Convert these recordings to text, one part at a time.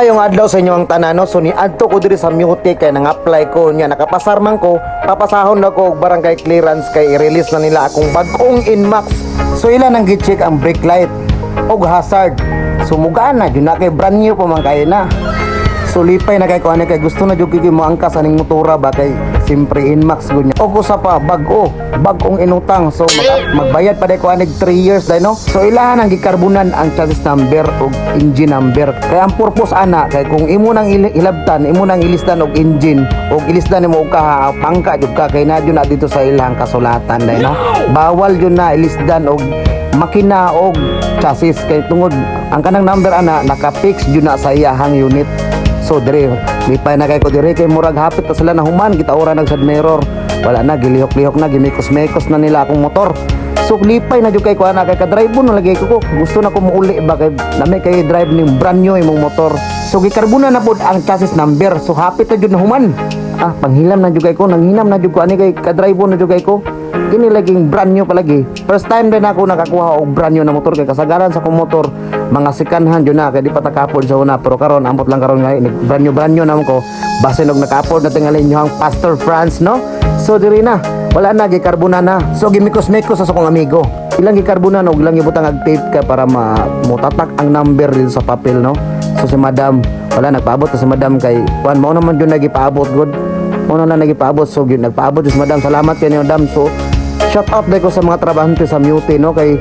Ngayong adlaw sa inyo ang tanano, so ni adto ko diri sa Mute kay nang-apply ko niya, nakapasarman ko, papasahon na ko og barangay clearance kay i-release na nila akong bagong Inmax. So ilan ang gi-check ang brake light og hazard. So mugaan na, yun na kay brand new pa man kayo na. So lipay na kay ko ani kay gusto na jud kay mo angkas aning motora ba kay simpre Inmax gud niya. Og usa pa bagong inutang. So magbayad pa day ko anig 3 years day no. So ilahan ang gikarbonan ang chassis number og engine number. Kay ang purpose ana kay kung imo nang ilabtan, imo nang ilistan og engine og ilistan nimo og kaha pangka jud ka kay na jud na dito sa ilang kasulatan day no. Bawal jud na ilisdan og makina og chassis kay tungod ang kanang number ana naka-fix jud na sa iyahang unit. So dire, lipay na kay ko dire kay murag hapit ta sila na human kita ora nagsad mirror. Wala na gilihok-lihok na gimikos-mekos na nila akong motor. So lipay na jud kay ko ana kay ka-drive na lagi ko. Gusto na ko muuli ba kay nami kay drive ning brand new imong motor. So gikarbona na pud ang chassis number. So hapit na jud na human. Panghilam na jud kay ko, nanghinam na jud ko ani kay ka-drive na jud kay ko. Kini laging brand new palagi. First time din ako nakakuha og brand new na motor kay kasagaran sa akong motor mga second hand yun na kay di pa takapod sa una pero karon ambot lang karon nga brand new naman ko base og nakapod na tingali nyo ang Pastor France no. So diri na wala na gikarbona na. So gimikos-mekos sa akong amigo. Ilang gikarbona og ilang gibutang ag tape ka para mutatak ang number dito sa papel no. So si madam wala nagpaabot si madam kay kuan mao naman jud nagipaabot good. Mao na nagipaabot so gyud nagpaabot si madam. Salamat kay ni madam. So shout out day ko sa mga trabahante sa Mute no kay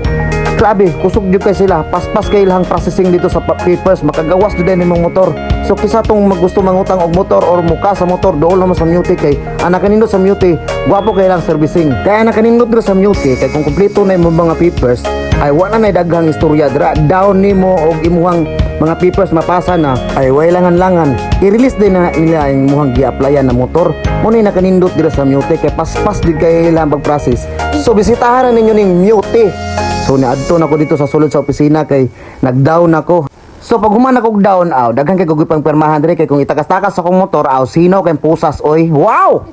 grabe, kusog jud kay sila. Paspas kay ilang processing dito sa papers, makagawas jud din imong motor. So kisa tong maggusto mangutang og motor or muka sa motor dool naman sa Mute kay anak kanindot sa Mute, gwapo kay ilang servicing. Kaya anak kanindot dito sa Mute kay kung kumpleto na imong mga papers, ay wala na daghang istorya dira. Down nimo og imuhang mga papers mapasa na, ay way langan-langan. I-release din na nila ang imuhang gi-applyan na motor. Mo ni nakanindot dito sa Mute kay paspas jud kay ilang pag-process. So bisitahan ninyo ning Mute. So niadto na ko dito sa sulod sa opisina kay nag-down ako. So pag human ako down daghan kay gugipang permahan dire kay kung itakas-takas akong motor sino kay pusas oy. Wow!